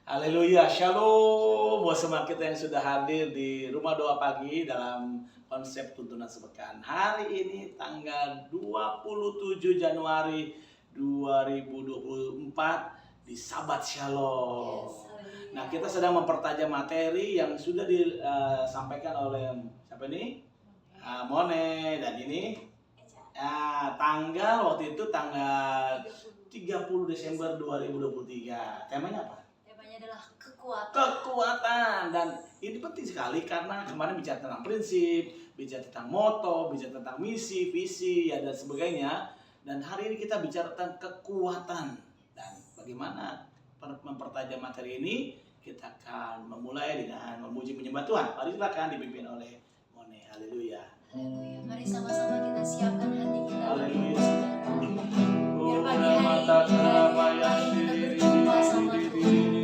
Haleluya, shalom buat semua kita yang sudah hadir di rumah doa pagi dalam konsep tuntunan sepekan. Hari ini tanggal 27 Januari 2024 di Sabat Shalom. Nah, kita sedang mempertajam materi yang sudah disampaikan oleh siapa ini? Mone, dan ini tanggal waktu itu tanggal 30 Desember 2023. Temanya apa? Adalah kekuatan, dan ini penting sekali karena kemarin bicara tentang prinsip, bicara tentang moto, bicara tentang misi, visi, ya dan sebagainya. Dan hari ini kita bicara tentang kekuatan dan bagaimana mempertajam materi ini. Kita akan memulai dengan memuji menyembah Tuhan. Mari silakan dipimpin oleh Mone. Haleluya. Haleluya. Mari sama-sama kita siapkan hati kita. Haleluya. Biar pagi hari ini kita berjumpa sama Tuhan.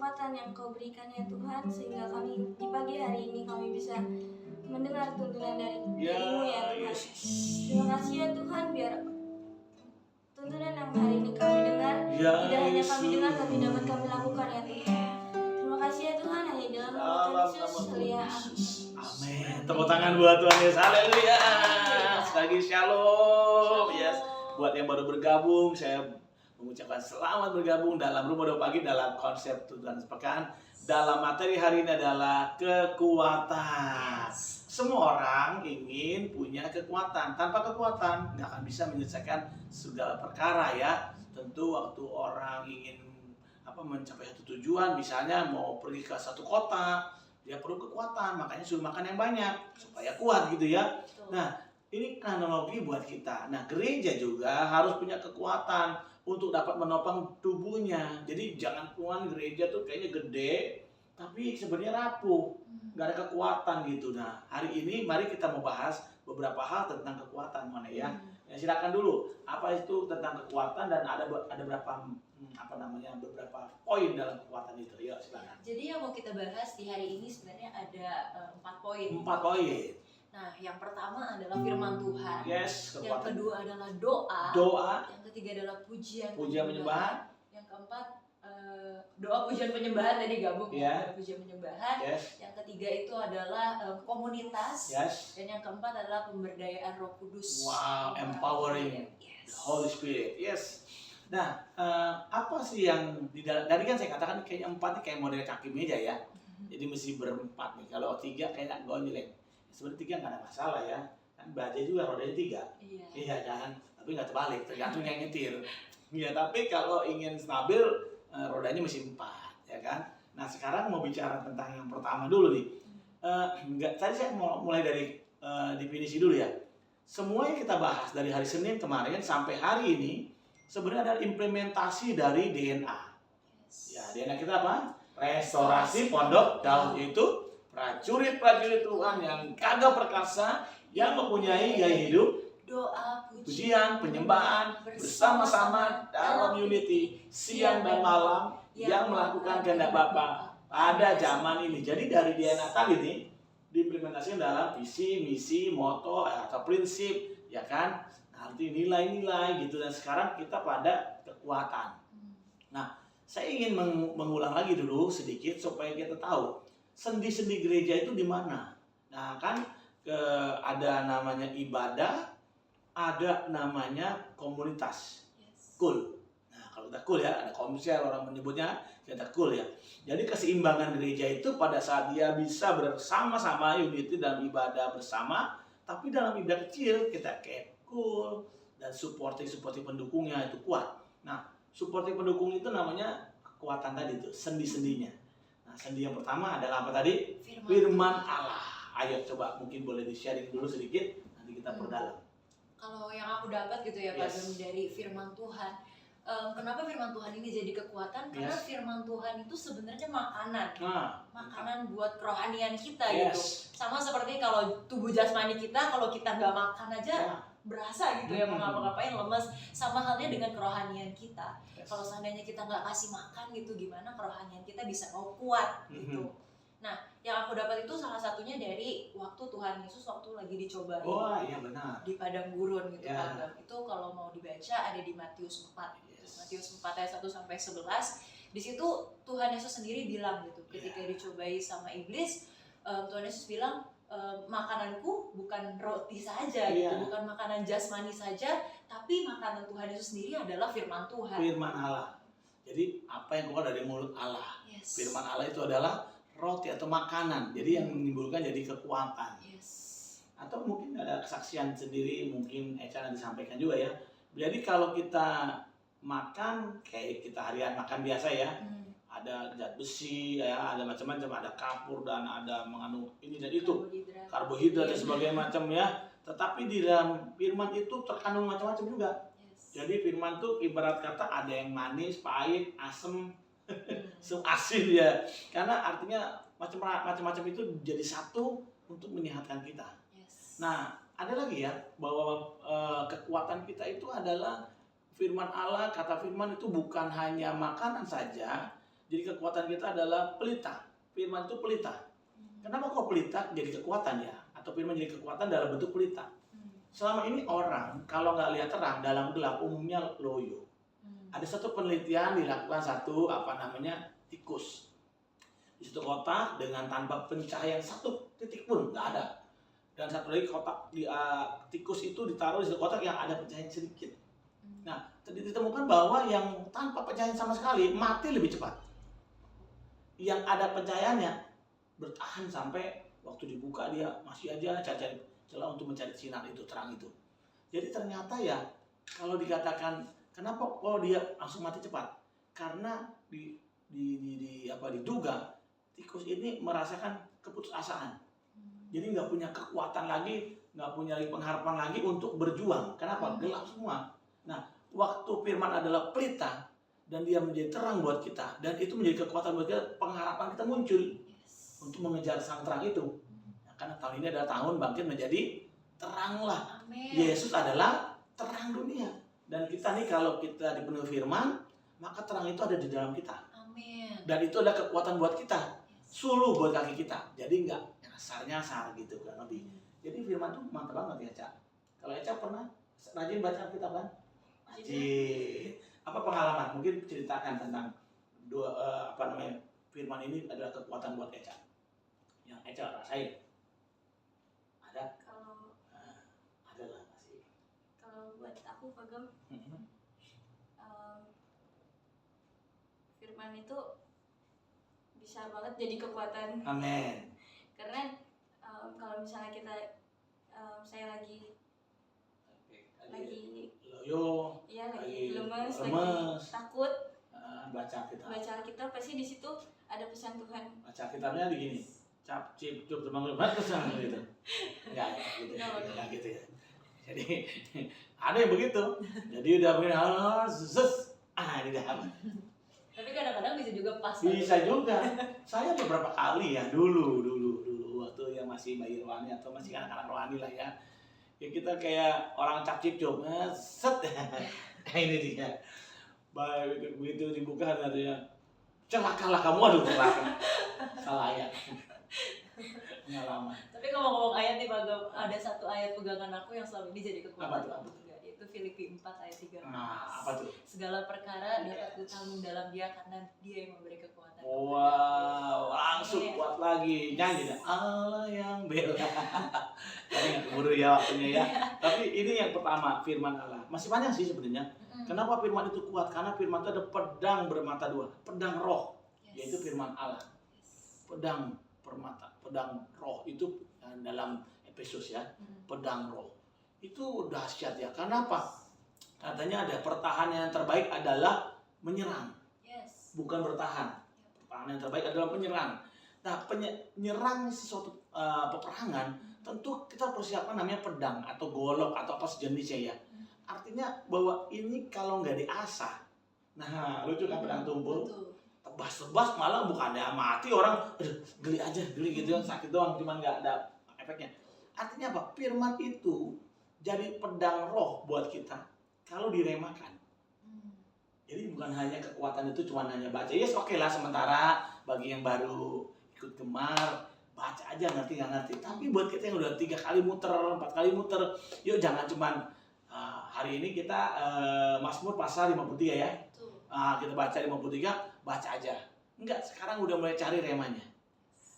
kesempatan yang Kau berikan ya Tuhan, sehingga kami di pagi hari ini kami bisa mendengar tuntunan dari diri-Mu ya Tuhan. Terima kasih ya Tuhan, biar tuntunan yang hari ini kami dengar tidak hanya kami dengar tapi dapat kami lakukan ya Tuhan. Terima kasih ya Tuhan, hanya dalam nama Tuhan Yesus. Haleluya. Amin. Tepuk tangan buat Tuhan Yesus. Haleluya. Sekali lagi shalom. Yes. Buat yang baru bergabung, saya mengucapkan selamat bergabung dalam Rumah Doa Pagi dalam konsep Tuhan Sepekan. Dalam materi hari ini adalah kekuatan. Semua orang ingin punya kekuatan. Tanpa kekuatan nggak akan bisa menyelesaikan segala perkara ya. Tentu waktu orang ingin mencapai satu tujuan, misalnya mau pergi ke satu kota, dia perlu kekuatan, makanya suruh makan yang banyak supaya kuat gitu ya. Nah, ini analogi buat kita. Nah, gereja juga harus punya kekuatan untuk dapat menopang tubuhnya. Jadi jangan puan gereja tuh kayaknya gede, tapi sebenarnya rapuh, nggak ada kekuatan gitu. Nah, hari ini mari kita mau bahas beberapa hal tentang kekuatan, mana ya. Ya, silakan dulu, apa itu tentang kekuatan dan ada berapa beberapa poin dalam kekuatan itu. Ya, silakan. Jadi yang mau kita bahas di hari ini sebenarnya ada 4 poin. 4 poin. Nah, yang pertama adalah firman Tuhan. Yes, yang kekuatan. kedua adalah doa. Doa. Yang ketiga adalah pujian penyembahan. Yang keempat doa, pujian, penyembahan tadi gabung Yeah. ya. Pujian, penyembahan. Yes. Yang ketiga itu adalah komunitas. Yes. Dan yang keempat adalah pemberdayaan Roh Kudus. Wow, empowering. Yes. The Holy Spirit. Yes. Nah, apa sih yang tadi kan saya katakan kayaknya 4 nih kayak model kaki meja ya. Jadi mesti berempat nih. Kalau 3 kayaknya gonyeleng. Sebenarnya 3 nggak ada masalah ya. Kan bajai juga rodanya 3. Iya. Iya kan. Tapi nggak terbalik, tergantung yang nyetir. Iya, tapi kalau ingin stabil rodanya mesti 4, ya kan. Nah, sekarang mau bicara tentang yang pertama dulu nih. Tadi saya mau mulai dari definisi dulu ya. Semua yang kita bahas dari hari Senin kemarin sampai hari ini sebenarnya adalah implementasi dari DNA. Ya, DNA kita apa? Restorasi Pondok Daud, itu prajurit-prajurit Tuhan yang kagak perkasa, yang mempunyai gaya hidup, Doa, pujian, penyembahan bersama-sama dalam unity siang dan malam yang melakukan kehendak Bapa pada zaman ini. Jadi dari DNA tadi nih diimplementasikan dalam visi, misi, moto atau prinsip, ya kan? Arti nilai-nilai gitu. Dan sekarang kita pada kekuatan. Nah, saya ingin mengulang lagi dulu sedikit supaya kita tahu sendi-sendi gereja itu di mana. Nah, kan ada namanya ibadah, ada namanya komunitas. Cool. Nah, kalau udah cool ya, ada komsel orang menyebutnya, kita cool ya. Jadi keseimbangan gereja itu pada saat dia bisa bersama-sama unity dalam ibadah bersama, tapi dalam ibadah kecil kita kayak cool dan supporting pendukungnya itu kuat. Nah, supporting pendukung itu namanya kekuatan tadi tuh, sendi-sendinya. Nah, sendi yang pertama adalah apa tadi? Firman Allah. Ayo coba mungkin boleh di-sharing dulu sedikit, nanti kita perdalam. Kalau yang aku dapat gitu ya Pak Yes. Gem, dari firman Tuhan, kenapa firman Tuhan ini jadi kekuatan? Karena Yes. firman Tuhan itu sebenarnya makanan, Nah, makanan buat kerohanian kita yes. gitu. Sama seperti kalau tubuh jasmani kita, kalau kita nggak makan aja Ya. berasa gitu ya, mau ngapa-ngapain lemes. Sama halnya dengan kerohanian kita. Yes. Kalau seandainya kita nggak kasih makan gitu, gimana kerohanian kita bisa mau kuat gitu. Nah, yang aku dapat itu salah satunya dari waktu Tuhan Yesus waktu lagi dicobain. Oh iya benar. Di padang gurun gitu Ya. kan. Itu kalau mau dibaca ada di Matius 4. Yes. Matius 4 ayat 1 sampai 11. Di situ Tuhan Yesus sendiri bilang gitu, ketika dicobai sama iblis, Tuhan Yesus bilang, makananku bukan roti saja gitu, bukan makanan jasmani saja, tapi makanan Tuhan Yesus sendiri adalah firman Tuhan. Firman Allah. Jadi apa yang keluar dari mulut Allah. Yes. Firman Allah itu adalah roti atau makanan. Jadi yang menimbulkan jadi kekuatan. Yes. Atau mungkin ada kesaksian sendiri, mungkin Eca disampaikan juga ya. Jadi kalau kita makan kayak kita harian makan biasa ya, ada zat besi ya, ada macam-macam, ada kapur dan ada mengandung ini dan itu, karbohidrat dan sebagainya macam ya. Tetapi di dalam firman itu terkandung macam-macam juga. Yes. Jadi firman itu ibarat kata ada yang manis, pahit, asam, asin ya. Karena artinya macam-macam itu jadi satu untuk menyehatkan kita. Yes. Nah, ada lagi ya bahwa kekuatan kita itu adalah firman Allah. Kata firman itu bukan hanya makanan saja, Jadi kekuatan kita adalah pelita. Firman itu pelita. Kenapa kok pelita jadi kekuatan ya? Atau firman jadi kekuatan dalam bentuk pelita? Selama ini orang kalau nggak lihat terang dalam gelap umumnya loyo. Ada satu penelitian dilakukan satu tikus di satu kotak dengan tanpa pencahayaan satu titik pun nggak ada. Dan satu lagi kotak tikus itu ditaruh di satu kotak yang ada pencahayaan sedikit. Nah, ditemukan bahwa yang tanpa pencahayaan sama sekali mati lebih cepat. Yang ada pencahayaannya bertahan sampai waktu dibuka dia masih aja cari celah untuk mencari sinar itu, terang itu. Jadi ternyata ya kalau dikatakan kenapa kok dia langsung mati cepat? Karena diduga tikus ini merasakan keputusasaan. Jadi nggak punya kekuatan lagi, nggak punya pengharapan lagi untuk berjuang. Kenapa? Gelap semua. Nah, waktu firman adalah pelita dan dia menjadi terang buat kita, dan itu menjadi kekuatan buat kita, pengharapan kita muncul untuk mengejar sang terang itu. Nah, karena tahun ini adalah tahun bangkit menjadi teranglah. Amin. Yesus adalah terang dunia. Dan kita nih kalau kita dipenuhi firman, maka terang itu ada di dalam kita. Amin. Dan itu adalah kekuatan buat kita. Suluh buat kaki kita. Jadi enggak nyasar gitu kan lebih. Jadi firman itu mantap banget ya, Cak. Kalau Eca pernah rajin baca Alkitab kan? Rajin. Apa pengalaman? Mungkin ceritakan tentang firman ini adalah kekuatan buat Eca. Yang Eca rasain. Ada? Ada lah pasti. Kalau buat aku Pagam, firman itu bisa banget jadi kekuatan. Amin. Karena kalau misalnya saya lagi loyo, lagi lemes, lagi lemes, takut, baca Alkitab. baca Alkitab pasti di situ ada pesan Tuhan. Baca Alkitabnya begini, cap cip cup teman pesan gitu. Enggak gitu. Enggak gitu ya. Jadi ada yang begitu. Jadi udah begini, ini dah. Tapi kadang-kadang bisa juga pas. Bisa juga. Saya beberapa kali ya dulu waktu yang masih bayi rohani atau masih anak-anak rohani lah ya. Ya kita kayak orang cap-cip cop, set. Ini dia. Baik begitu dibuka katanya, celakalah kamu, aduh celaka. Salah ayat. Pengalaman. Tapi kalau ngomong ayat nih Pak, ada satu ayat pegangan aku yang selama ini jadi kekuatan. Apa tuh? Itu Filipi 4 ayat 3. Nah, apa tuh? Segala perkara dapat kutanggung dalam Dia karena Dia yang memberi kekuatan. Wow, langsung kuat lagi. Nyanyi dah. Allah yang bela. Tapi nggak keburu ya waktunya ya. Tapi ini yang pertama, firman Allah. Masih banyak sih sebenarnya. Kenapa firman itu kuat? Karena firman itu ada pedang bermata dua, pedang roh, yaitu firman Allah. Pedang roh itu dalam Efesus ya, pedang roh. Itu dahsyat ya. Kenapa? Katanya ada pertahanan yang terbaik adalah menyerang, bukan bertahan. Pertahanan yang terbaik adalah menyerang. Nah, penyerang sesuatu peperangan, tentu kita persiapkan namanya pedang atau golok atau apa sejenisnya ya. Artinya bahwa ini kalau nggak diasah, nah lucu kan pedang tumpul, tebas malah bukannya mati orang, geli gitu ya, sakit doang, cuman nggak ada efeknya. Artinya apa? Firman itu jadi pedang roh buat kita kalau diremakan. Jadi bukan hanya kekuatan itu cuma hanya baca. Yes, oke lah sementara bagi yang baru ikut gemar, baca aja ngerti nggak ngerti. Tapi buat kita yang udah 3 kali muter, 4 kali muter, yuk jangan cuman hari ini kita Mazmur pasal 53 ya. Kita baca 53, baca aja. Enggak, sekarang udah mulai cari remanya.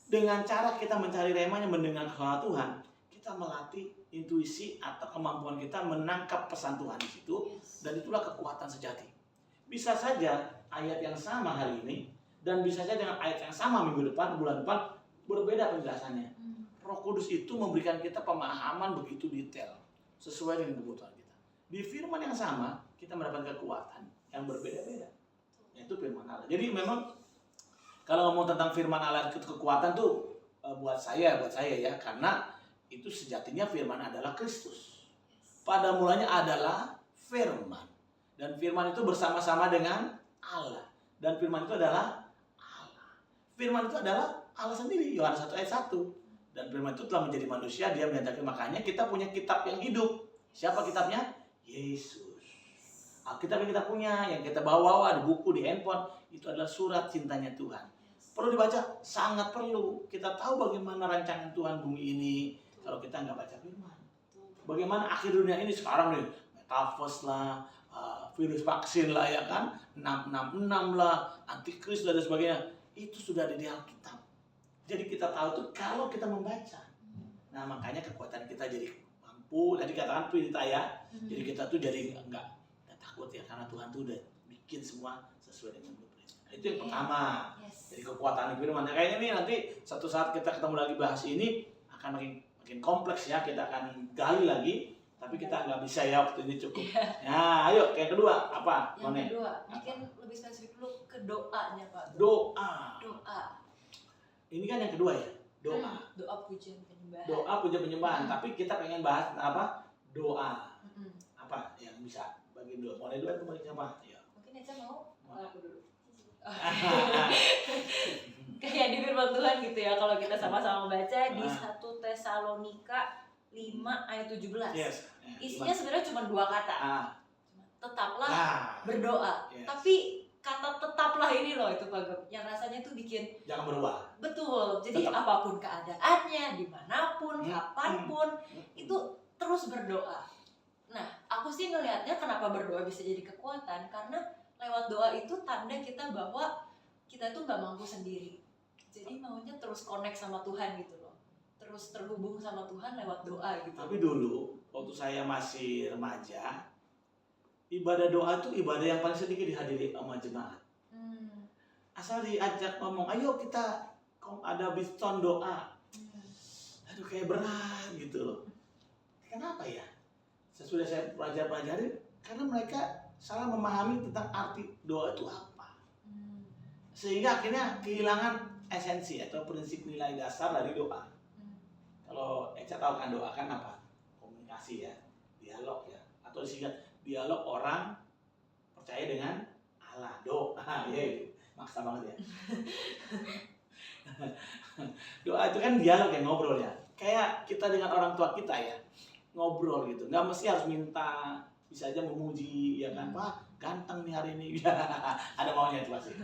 Dengan cara kita mencari remanya, mendengar suara Tuhan, kita melatih intuisi atau kemampuan kita menangkap pesan Tuhan di situ, dan itulah kekuatan sejati. Bisa saja ayat yang sama hari ini dan bisa saja dengan ayat yang sama minggu depan, bulan depan berbeda penjelasannya. Roh Kudus itu memberikan kita pemahaman begitu detail sesuai dengan kebutuhan kita. Di firman yang sama kita mendapatkan kekuatan yang berbeda-beda, yaitu firman Allah. Jadi memang kalau ngomong tentang firman Allah itu kekuatan tuh buat saya ya, karena itu sejatinya firman adalah Kristus. Pada mulanya adalah firman. Dan firman itu bersama-sama dengan Allah. Dan firman itu adalah Allah. Firman itu adalah Allah sendiri. Yohanes 1 ayat 1. Dan firman itu telah menjadi manusia, dia menyatakan, makanya kita punya kitab yang hidup. Siapa kitabnya? Yesus. Alkitab yang kita punya, yang kita bawa di buku, di handphone, itu adalah surat cintanya Tuhan. Perlu dibaca, sangat perlu. Kita tahu bagaimana rancangan Tuhan bumi ini kalau kita nggak baca firman. Bagaimana akhir dunia ini sekarang nih, metaverse lah, virus vaksin lah ya kan, 666 lah, antikris dan sebagainya. Itu sudah ada di Alkitab. Jadi kita tahu tuh kalau kita membaca. Nah makanya kekuatan kita jadi mampu. Tadi katakan Prita ya. Jadi kita tuh jadi nggak takut ya, karena Tuhan tuh udah bikin semua sesuai dengan blueprint. Nah, itu yang pertama. Jadi kekuatan firman. Nah, kayaknya nih nanti satu saat kita ketemu lagi bahas ini akan makin kompleks ya. Kita akan gali lagi. Tapi kita nggak bisa ya, waktu ini cukup. Nah, ayo kayak kedua apa? Yang kedua, mungkin lebih spesifik dulu ke doanya Pak. Doa. Doa. Ini kan yang kedua ya, doa. Doa pujian penyembahan. Doa puja penyembahan. Tapi kita pengen bahas apa? Doa. Apa yang bisa bagi dua? Mulai dua atau bagi siapa? Ya. Mungkin Eca mau aku dulu. Kayak di firman Tuhan gitu ya, kalau kita sama-sama baca di 1 Tesalonika 5 ayat 17. Yes. Isinya sebenarnya cuma 2 kata. Tetaplah berdoa. Yes. Tapi kata tetaplah ini loh itu Pak Gem, yang rasanya tuh bikin Jangan berubah. betul. Jadi Tetap. apapun keadaannya, dimanapun, kapanpun, itu terus berdoa. Nah, aku sih ngelihatnya kenapa berdoa bisa jadi kekuatan, karena lewat doa itu tanda kita bahwa kita tuh nggak mampu sendiri. Jadi maunya terus connect sama Tuhan gitu loh. Terus terhubung sama Tuhan lewat doa gitu. Tapi dulu waktu saya masih remaja, ibadah doa itu ibadah yang paling sedikit dihadiri sama jemaat. Asal diajak ngomong, ayo kita ada biston doa. Aduh kayak berat gitu loh. Kenapa ya? Sesudah saya pelajari, karena mereka salah memahami tentang arti doa itu apa. Sehingga akhirnya kehilangan esensi atau prinsip nilai dasar dari doa. Kalau Eca tahu kan doa kan apa? Komunikasi ya, dialog ya, atau disingkat dialog orang percaya dengan Allah. Doa ya, maksa banget ya. Doa itu kan dialog ya, ngobrol ya. Kayak kita dengan orang tua kita ya, ngobrol gitu. Nggak mesti harus minta, bisa aja memuji ya kan, Pak ganteng nih hari ini. Ada maunya itu pasti.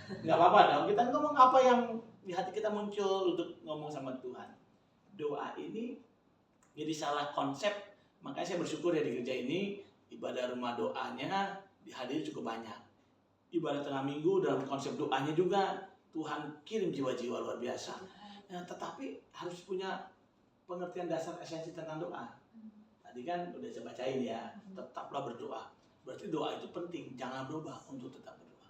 Nggak apa-apa dong, kita ngomong apa yang di hati kita muncul untuk ngomong sama Tuhan. Doa ini jadi salah konsep, makanya saya bersyukur ya di gereja ini ibadah rumah doanya dihadiri cukup banyak. Ibadah tengah minggu dalam konsep doanya juga Tuhan kirim jiwa-jiwa luar biasa. Nah, tetapi harus punya pengertian dasar esensi tentang doa. Tadi kan udah saya bacain ya, tetaplah berdoa. Berarti doa itu penting, jangan berubah untuk tetap berdoa.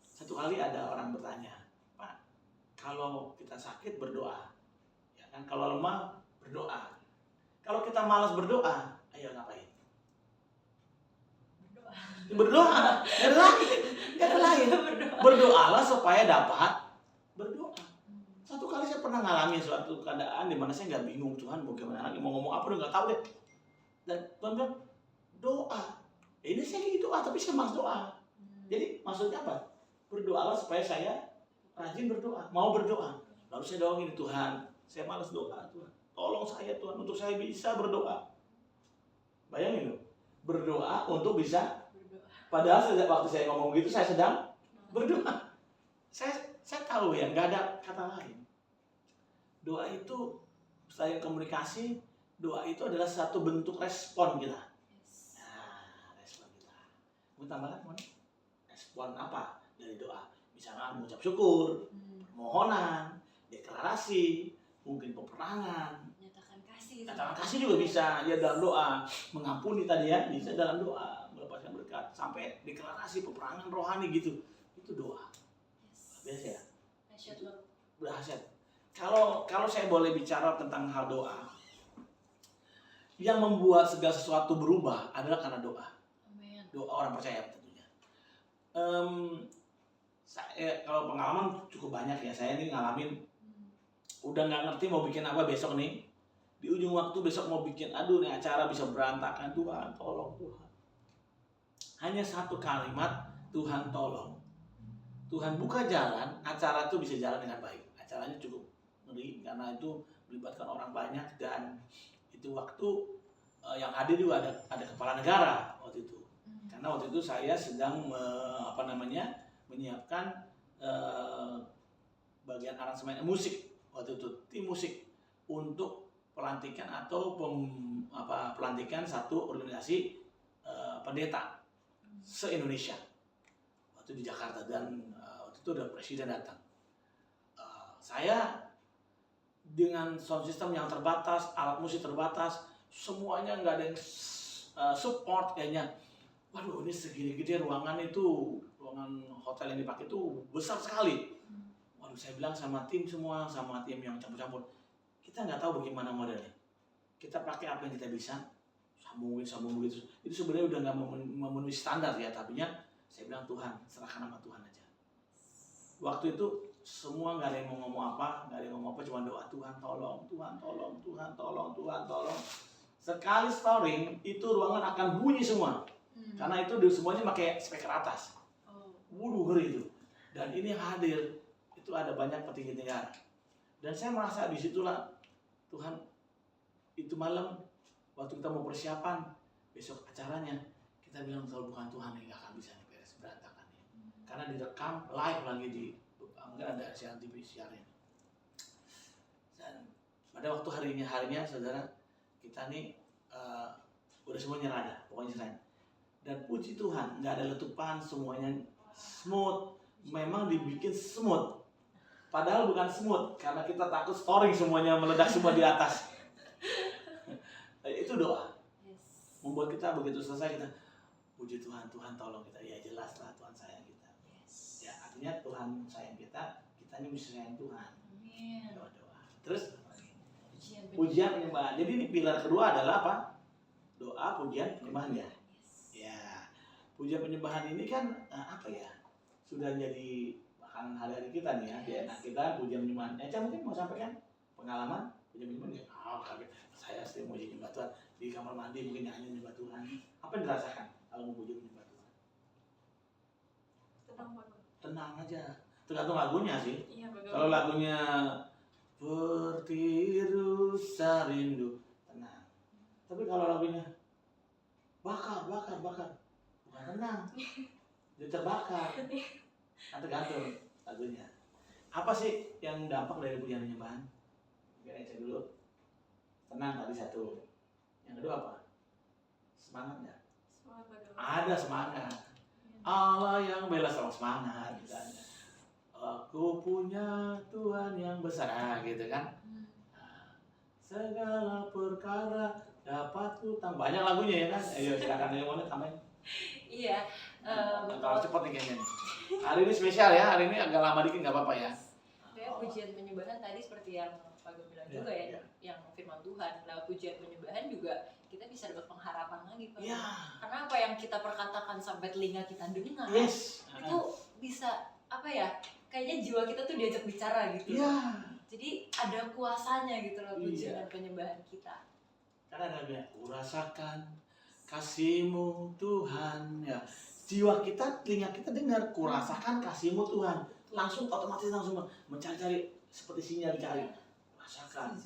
Satu kali ada orang bertanya, Pak, kalau kita sakit berdoa, ya kan? Kalau lemah berdoa. Kalau kita malas berdoa, ayo ngapain? Berdoa. Gak ada lain. Berdoalah supaya dapat berdoa. Satu kali saya pernah ngalamin suatu keadaan di mana saya nggak bingung, Tuhan mau gimana lagi, mau ngomong apa udah nggak tahu deh. Dan Tuhan bilang doa. Ini saya gitu tapi saya malas doa. Jadi maksudnya apa? Berdoalah supaya saya rajin berdoa, mau berdoa. Lalu saya doain, Tuhan, saya malas doa, Tuhan. Tolong saya Tuhan untuk saya bisa berdoa. Bayangin loh, berdoa untuk bisa. Padahal waktu saya ngomong gitu saya sedang berdoa. Saya tahu ya, nggak ada kata lain. Doa itu selain komunikasi, doa itu adalah satu bentuk respon kita. Nah, respon kita. Mau tambahkan mana? Respon apa dari doa? Misalnya mengucap syukur, permohonan, deklarasi, mungkin peperangan. Nyatakan kasih juga bisa ya dalam doa. Mengampuni tadi ya, bisa dalam doa. Melepaskan berkat sampai deklarasi peperangan rohani gitu. Itu doa. Biasa ya. Berhasil. Kalau saya boleh bicara tentang hal doa, yang membuat segala sesuatu berubah adalah karena doa. Doa orang percaya tentunya. Saya kalau pengalaman cukup banyak ya. Saya ini ngalamin udah nggak ngerti mau bikin apa besok nih. Di ujung waktu besok mau bikin, aduh nih acara bisa berantakan, Tuhan tolong Tuhan. Hanya satu kalimat, Tuhan tolong. Tuhan buka jalan, acara itu bisa jalan dengan baik. Acaranya cukup ngeri karena itu melibatkan orang banyak dan itu waktu yang hadir juga ada kepala negara waktu itu. Karena waktu itu saya sedang menyiapkan bagian aransemen musik waktu itu, tim musik untuk pelantikan atau pelantikan satu organisasi pendeta se-Indonesia waktu di Jakarta, dan waktu itu ada presiden datang. Saya dengan sound system yang terbatas, alat musik terbatas, semuanya nggak ada yang support kayaknya. Waduh, ini segini gede ruangan itu, ruangan hotel yang dipakai itu besar sekali. Waduh, saya bilang sama tim semua, sama tim yang campur-campur, kita nggak tahu bagaimana modelnya. Kita pakai apa yang kita bisa, sambung begitu. Itu sebenarnya udah nggak memenuhi standar ya, tapi saya bilang Tuhan, serahkan sama Tuhan aja. Waktu itu semua nggak ada yang mau ngomong apa, cuma doa, Tuhan tolong, Tuhan tolong, Tuhan tolong, Tuhan tolong. Sekali storing itu ruangan akan bunyi semua, karena itu semuanya pakai speaker atas. Waduh, ngeri itu. Dan ini hadir itu ada banyak petinggi negara, dan saya merasa disitulah Tuhan. Itu malam waktu kita mau persiapan besok acaranya, kita bilang kalau bukan Tuhan ini nggak akan bisa beres, berantakan ya. Karena direkam live lagi di mungkin ada siaran TV siaran. Dan pada waktu harinya saudara, kita nih udah semua nyerah dah, pokoknya nyerah. Dan puji Tuhan nggak ada letupan, semuanya smooth. Memang dibikin smooth, padahal bukan smooth karena kita takut storing semuanya meledak semua di atas. Itu doa membuat kita begitu selesai kita puji Tuhan, Tuhan tolong kita. Ya jelas lah Tuhan sayang kita. Ya artinya Tuhan sayang kita, kitanya bisa sayang Tuhan. Doa. Terus pujian penyembahan. Jadi ini pilar kedua adalah apa? Doa, pujian, penyembahan ya. Ya, pujian penyembahan ini kan apa ya? Sudah jadi makanan hari-hari kita nih ya. Di anak kita pujian penyembahan. Eca mungkin mau sampaikan pengalaman pujian penyembahan ya? Kaget. Saya sering mau nyembah Tuhan di kamar mandi, mungkin nyanyi nyembah Tuhan. Apa yang dirasakan kalau mau puji menyembah Tuhan? Tenang aja. Tergantung lagunya sih. Iya, Kalau lagunya Bertiru Sarindu, tenang. Tapi kalau lagunya bakar, bukan tenang. Dia terbakar. Tergantung lagunya. Apa sih yang dampak dari pujian penyembahan? Biar aja dulu. Tenang tadi satu. Yang kedua apa? Semangat nggak? Ada semangat. Allah yang bela sama semangat misalnya. Aku punya Tuhan yang besar gitu kan. Segala perkara dapat ku tambah. Banyak lagunya ya kan. Ayo silakan yang mau tambahin. Iya. Kalau cepet nih kayaknya nih. Hari ini spesial ya. Hari ini agak lama dikit nggak apa-apa ya. Kayak pujian penyembahan tadi seperti yang Pak Gem bilang juga ya, yang firman Tuhan. Lewat pujian penyembahan juga kita bisa dapat pengharapan lagi Pak. Karena apa yang kita perkatakan sampai telinga kita dengar, itu bisa apa ya? Kayaknya jiwa kita tuh diajak bicara gitu. Jadi ada kuasanya gitu loh pujian dan penyembahan kita. Karena ada kurasakan kasih-Mu Tuhan ya. Jiwa kita, telinga kita dengar, kurasakan kasih-Mu Tuhan. Langsung otomatis langsung mencari-cari seperti sinyal dicari. Rasakan.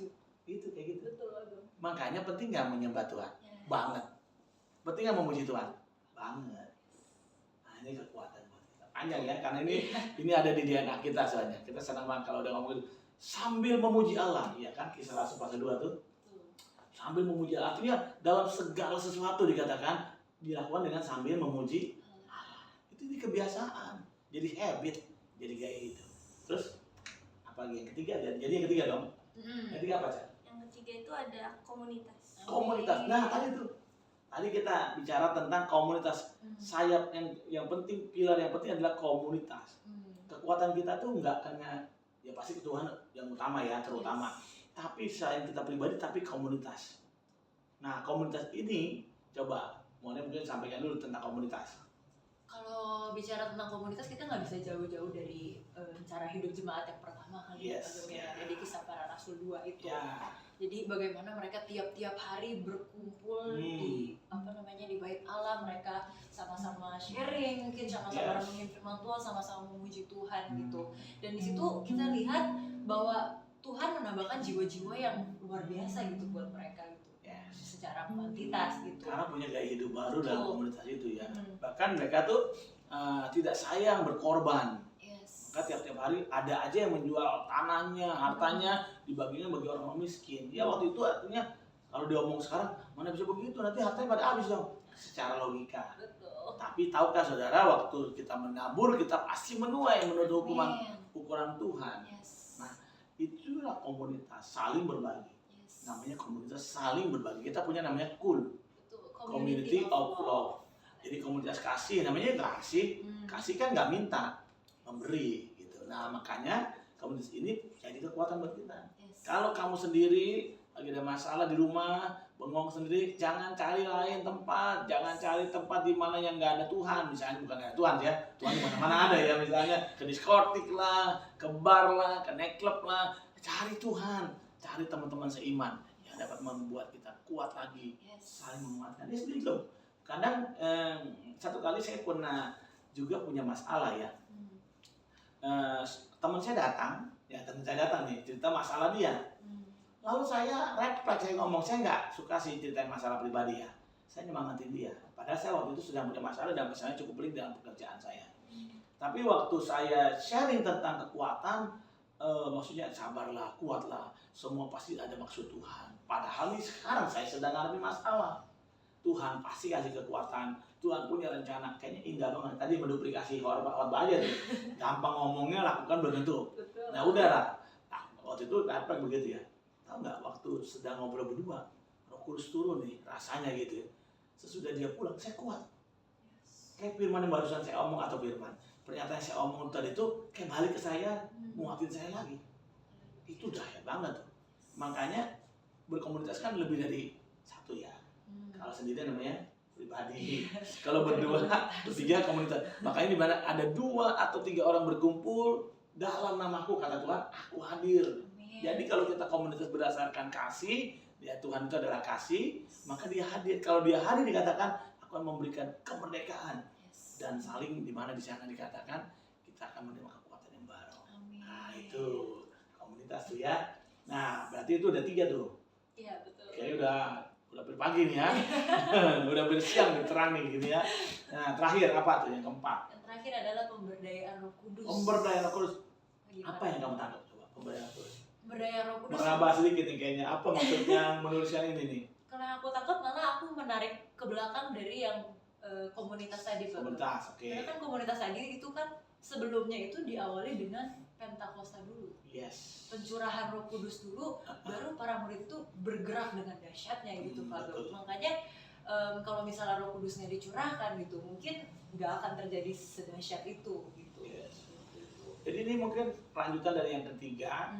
Itu kayak gitu. Betul. Makanya penting nggak menyembah Tuhan? Banget. Penting nggak memuji Tuhan? Banget. Nah, ini kekuatan buat kita. Panjang ya, karena ini ada di DNA kita soalnya. Kita senang banget kalau udah ngomong gitu. Sambil memuji Allah, ya kan? Kisah Rasul pasal 2 tuh. Sambil memuji Allah. Artinya dalam segala sesuatu dikatakan dilakukan dengan sambil memuji Allah. Itu ini kebiasaan. Jadi habit. Jadi gaya itu. Terus apa lagi yang ketiga? Jadi yang ketiga dong. Yang ketiga apa, Cak? Yang ketiga itu ada komunitas. Komunitas. Nah, tadi kita bicara tentang komunitas. Sayap yang penting, pilar yang penting adalah komunitas. Kekuatan kita tuh enggak karena ya pasti Tuhan yang utama ya, terutama. Tapi selain kita pribadi, tapi komunitas. Nah, komunitas ini coba mungkin sampaikan dulu tentang komunitas. Kalau bicara tentang komunitas, kita nggak bisa jauh-jauh dari cara hidup jemaat yang pertama kali ada di Kisah Para Rasul 2 itu. Jadi bagaimana mereka tiap-tiap hari berkumpul di di bait Allah, mereka sama-sama sharing, mungkin sama-sama renungin firman Tuhan, sama-sama memuji Tuhan gitu. Dan di situ kita lihat bahwa Tuhan menambahkan jiwa-jiwa yang luar biasa gitu buat mereka gitu. Secara kuantitas gitu. Karena punya gaya hidup baru dalam komunitas itu ya. Bahkan mereka tuh tidak sayang berkorban. Yes. Maka tiap-tiap hari ada aja yang menjual tanahnya, hartanya, dibagikan bagi orang miskin. Ya waktu itu artinya kalau diomong sekarang, mana bisa begitu, nanti hartanya pada habis dong. Secara logika. Betul. Tapi tahukah saudara, waktu kita menabur, kita pasti menuai menurut ukuran Tuhan. Yes. Nah, itulah komunitas saling berbagi. Yes. Namanya komunitas saling berbagi. Kita punya namanya KUL, Betul. Community of Love. Jadi komunitas kasih, namanya kasih. Kasih kan nggak minta, memberi gitu. Nah, makanya komunitas ini jadi kekuatan buat kita. Yes. Kalau kamu sendiri lagi ada masalah di rumah, bengong sendiri, jangan cari lain tempat, jangan cari tempat di mana yang nggak ada Tuhan. Misalnya bukan ada Tuhan ya, Tuhan di mana-mana ada ya. Misalnya ke diskotik lah, ke bar lah, ke nightclub lah, cari Tuhan, cari teman-teman seiman yang dapat membuat kita kuat lagi, saling menguatkan. Ini sendiri loh. Kadang satu kali saya pernah juga punya masalah ya. Teman saya datang nih cerita masalah dia. Lalu saya refleks, saya ngomong, saya nggak suka sih ceritain masalah pribadi ya. Saya nyemangatin dia. Padahal saya waktu itu sedang punya masalah dan masalahnya cukup pelik dalam pekerjaan saya. Tapi waktu saya sharing tentang kekuatan, maksudnya sabarlah, kuatlah, semua pasti ada maksud Tuhan. Padahal nih sekarang saya sedang mengalami masalah. Tuhan pasti kasih kekuatan, Tuhan punya rencana. Kayaknya indah banget. Tadi menduplikasi khotbah aja tuh. Gampang ngomongnya, lakukan belum tentu. Nah udahlah. Nah, waktu itu dapat begitu ya. Tahu nggak, waktu sedang ngobrol berdua, Roh Kudus turun nih, rasanya gitu ya. Sesudah dia pulang, saya kuat. Kayak firman yang barusan saya omong, atau firman pernyataan yang saya omong tadi itu kayak balik ke saya, nguatin saya lagi. Itu dahsyat banget tuh. Makanya berkomunitas kan lebih dari satu ya. Kalau sendiri namanya pribadi. Kalau berdua, bertiga komunitas. Makanya di mana ada 2 atau 3 orang berkumpul dalam namaku, kata Tuhan, aku hadir. Jadi kalau kita komunitas berdasarkan kasih, ya Tuhan itu adalah kasih, maka dia hadir. Kalau dia hadir dikatakan akan memberikan kemerdekaan dan saling, di mana di sana dikatakan kita akan menerima kekuatan yang baru. Nah itu komunitas tuh ya. Nah berarti itu udah 3 tuh. Iya betul. Kayaknya udah berpagi nih ya, udah bersiang nih, terang nih gitu ya. Nah terakhir apa tuh yang keempat? Yang terakhir adalah pemberdayaan Roh Kudus. Pemberdayaan Roh Kudus. Gimana? Apa yang kamu tangkap coba pemberdayaan Roh Kudus? Pemberdayaan Roh Kudus. Meraba sedikit nih kayaknya. Apa maksudnya menuliskan ini nih? Karena aku tangkap, malah aku menarik ke belakang dari yang komunitas tadi, Pak. Komunitas, oke. Karena kan komunitas tadi itu kan sebelumnya itu diawali dengan Pentakosta dulu. Yes. Pencurahan Roh Kudus dulu, baru para murid itu bergerak dengan dahsyatnya gitu, Pak. Makanya kalau misalnya Roh Kudusnya dicurahkan gitu, mungkin nggak akan terjadi sedahsyat itu gitu. Yes. Jadi ini mungkin lanjutan dari yang ketiga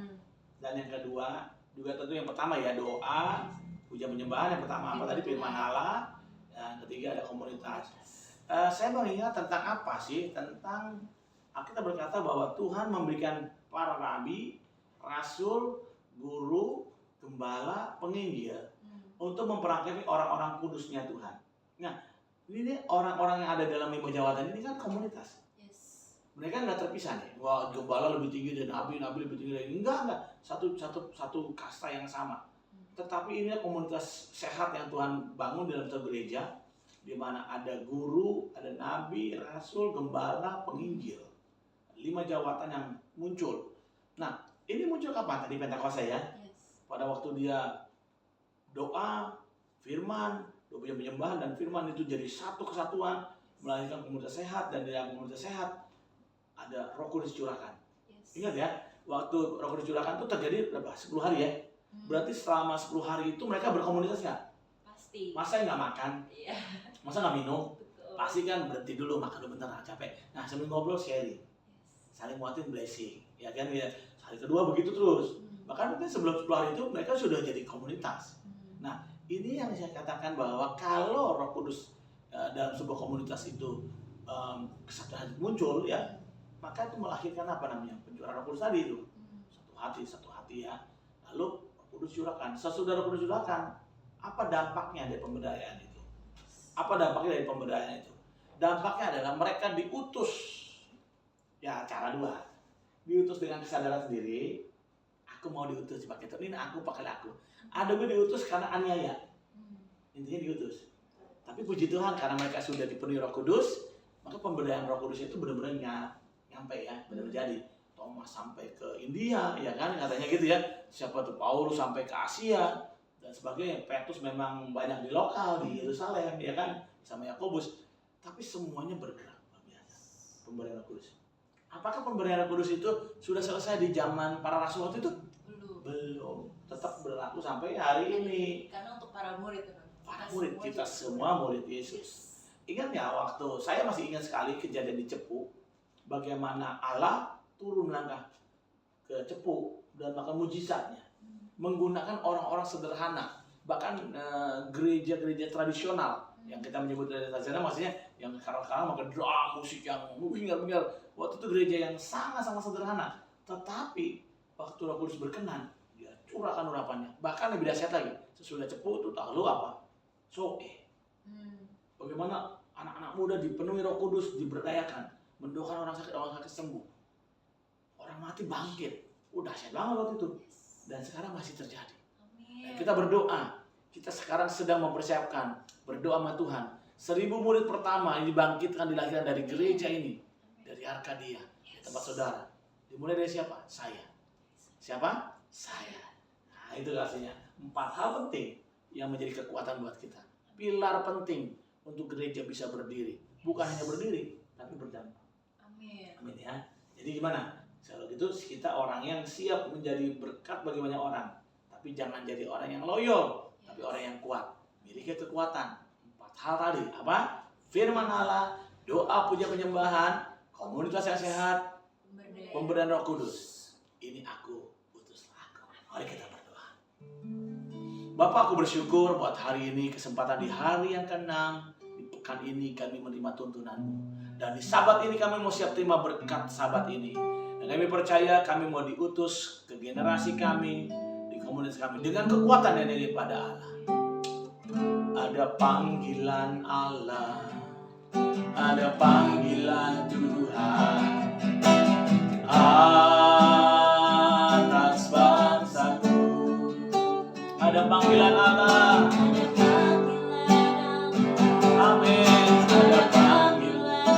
dan yang kedua juga tentu yang pertama ya doa, puja penyembahan. Yang pertama apa tadi, firman Allah. Yang ketiga ada komunitas. Saya mengingat tentang apa sih? Tentang kita berkata bahwa Tuhan memberikan para rabi, rasul, guru, gembala, penginjil untuk memperangkap orang-orang kudusnya Tuhan. Nah, ini orang-orang yang ada dalam lima jawatan ini kan komunitas. Mereka nggak terpisah nih. Wah, gembala lebih tinggi dari nabi lebih tinggi dari ini. Enggak. Satu kasta yang sama. Tetapi ini komunitas sehat yang Tuhan bangun dalam satu gereja, di mana ada guru, ada nabi, rasul, gembala, penginjil. 5 jawatan yang muncul. Nah, ini muncul kapan? Tadi Pentakosta ya. Pada waktu dia doa, firman, doa penyembahan dan firman itu jadi satu kesatuan, melahirkan komunitas sehat, dan dalam komunitas sehat ada Roh Kudus curahkan. Ingat ya, waktu Roh Kudus curahkan itu terjadi berapa? 10 hari ya. Berarti selama 10 hari itu mereka berkomunitas nggak? Pasti. Masa nggak makan? Iya. Masa nggak minum? Betul. Pasti kan berhenti dulu, makan dulu bentar, capek. Nah, sambil ngobrol sharing, saling muatin blessing, ya kan ya. Hari kedua begitu terus. Bahkan mungkin sebelum 10 hari itu mereka sudah jadi komunitas. Nah, ini yang saya katakan bahwa kalau Roh Kudus dalam sebuah komunitas itu kesatuan muncul ya, maka itu melahirkan apa namanya? Pencurahan Roh Kudus tadi itu. Satu hati ya. Lalu Roh Kudus curahkan. Sesudah Roh Kudus curahkan, apa dampaknya dari pemberdayaan itu? Apa dampaknya dari pemberdayaan itu? Dampaknya adalah mereka diutus. Ya, cara 2. Diutus dengan kesadaran sendiri. Aku mau diutus pakai Tuhan, ini aku pakai aku. Ada gue diutus karena aniaya. Intinya diutus. Tapi puji Tuhan karena mereka sudah dipenuhi Roh Kudus, Maka pemberdayaan Roh Kudus itu benar-benar nyampe ya, benar-benar jadi. Thomas sampai ke India, ya kan, katanya gitu ya. Siapa tuh Paulus sampai ke Asia dan sebagainya. Petrus memang banyak di lokal di Yerusalem, ya kan, sama Yakobus. Tapi semuanya bergerak luar biasa. Pemberdayaan Roh Kudus. Apakah pemberdayaan Roh Kudus itu sudah selesai di zaman para rasul waktu itu? Belum. Tetap berlaku sampai hari ini. Karena untuk para murid, Para murid, kita semua murid Yesus. Ingat ya, waktu saya masih ingat sekali kejadian di Cepu, bagaimana Allah turun langkah ke Cepu dan melakukan mujizatnya, menggunakan orang-orang sederhana, bahkan gereja-gereja tradisional yang kita menyebut gereja tradisional, maksudnya yang sekarang pakai drum, musik yang bingar-bingar. Waktu itu gereja yang sangat-sangat sederhana, tetapi waktu Roh Kudus berkenan, dia curahkan urapannya. Bahkan lebih dahsyat lagi, sesudah Cepu itu tahu apa? Soe. Bagaimana anak-anak muda dipenuhi Roh Kudus, diberdayakan, mendoakan orang sakit sembuh, orang mati bangkit. Dahsyat banget waktu itu, dan sekarang masih terjadi. Amin. Kita berdoa, kita sekarang sedang mempersiapkan, berdoa sama Tuhan. 1000 murid pertama yang dibangkitkan, dilahirkan dari gereja ini, dari Arkadia, di tempat saudara. Dimulai dari siapa? Saya. Siapa? Saya. Nah, itu artinya 4 hal penting yang menjadi kekuatan buat kita. Pilar penting untuk gereja bisa berdiri. Bukan hanya berdiri, tapi berdampak. Amin. Amin ya. Jadi gimana? Kalau gitu kita orang yang siap menjadi berkat bagi banyak orang. Tapi jangan jadi orang yang loyal, tapi orang yang kuat. Miliki kekuatan. 4 hal tadi. Apa? Firman Allah, doa puja penyembahan, komunitas yang sehat, pemberdayaan Roh Kudus. Ini aku, utuslah aku. Mari kita berdoa. Bapak, aku bersyukur buat hari ini, kesempatan di hari yang ke-6, di pekan ini kami menerima tuntunan-Mu. Dan di sabat ini kami mau siap terima berkat sabat ini. Dan kami percaya kami mau diutus ke generasi kami, di komunitas kami, dengan kekuatan yang daripada Allah. Ada panggilan Allah, ada panggilan Tuhan atas bangsaku. Ada panggilan Allah. Amin. Ada panggilan.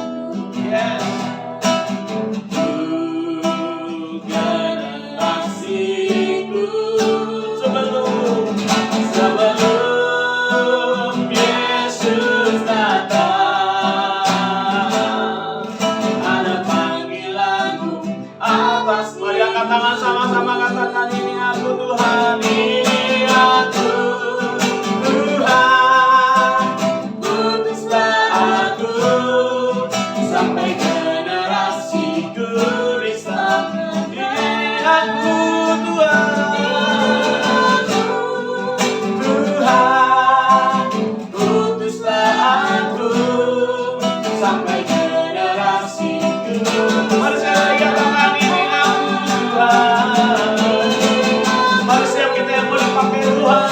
Yes. Generasiku sebelum Yesus datang. Ada panggilanku atas. Mari angkat tangan sama-sama, katakan, ini aku Tuhan, ini aku Tuhan, utuslah aku sampai generasiku risau. Ini aku Tuhan, Tuhan, utuslah aku sampai generasiku. Mari sekali katakan, ini aku Tuhan. Mari siap kita yang boleh pakai Tuhan.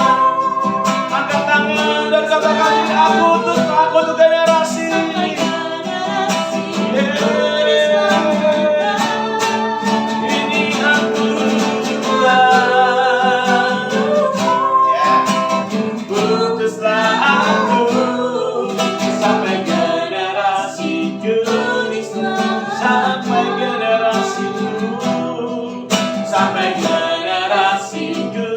Angkat tangan dan katakan, ini aku untuk generasi. Ini aku Tuhan. Putuslah aku sampai generasiku, sampai generasiku, sampai generasiku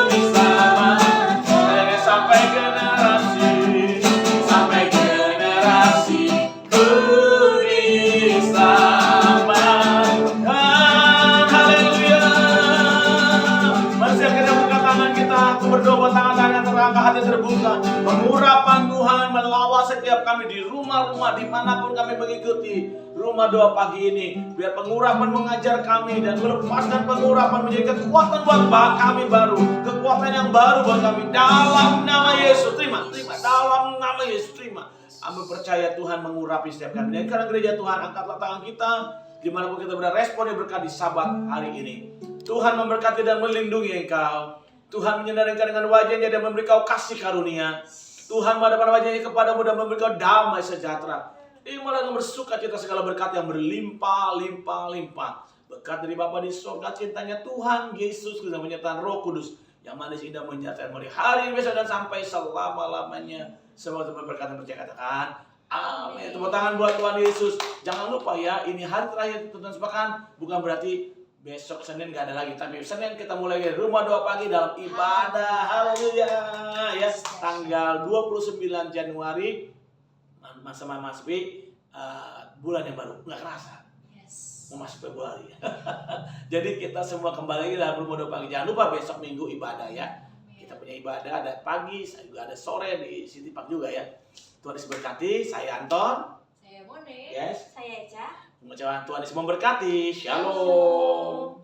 diselamatkan, sampai generasi, sampai generasiku diselamatkan. Haleluya. Mari siap kita buka tangan kita, aku berdoa buat tangan-tangan yang terangkat, hati terbuka. Pengurapan Tuhan melawat setiap kami di rumah-rumah, dimanapun kami mengikuti rumah doa pagi ini. Biar pengurapan mengajar kami dan melepaskan pengurapan menjadi kekuatan buat kami baru, kekuatan yang baru buat kami. Dalam nama Yesus, terima. Dalam nama Yesus, terima. Kami percaya Tuhan mengurapi setiap kami. Dan karena gereja Tuhan, angkatlah tangan kita, dimanapun kita berada, respon yang berkat di sabat hari ini. Tuhan memberkati dan melindungi engkau. Tuhan menyinari engkau dengan wajahnya dan memberi kau kasih karunia. Tuhan menghadapkan wajahnya kepadamu dan memberi kau damai sejahtera. Malah bersuka cita segala berkat yang berlimpah-limpah. Berkat dari Bapa di surga, cintanya Tuhan Yesus dan penyertaan Roh Kudus yang manis indah menyertai mulai hari besok dan sampai selama-lamanya. Semoga Tuhan berkata percaya, katakan Amin. Tepuk tangan buat Tuhan Yesus. Jangan lupa ya, ini hari terakhir tuntunan sepekan, bukan berarti besok Senin gak ada lagi. Tapi Senin kita mulai dari Rumah Doa Pagi dalam ibadah. Haleluya. Ya, tanggal 29 Januari sama Mas B, bulan yang baru. Nggak kerasa. Yes. Mau masuk Februari. Jadi kita semua kembali lagi dalam Rumah Doa Pagi. Jangan lupa besok Minggu ibadah ya. Kita punya ibadah, ada pagi, juga ada sore di City Park juga ya. Tuhan Yesus berkati. Saya Anton. Saya Mone. Yes. Saya Eca. Mengucapkan Tuhan Yesus memberkati. Shalom.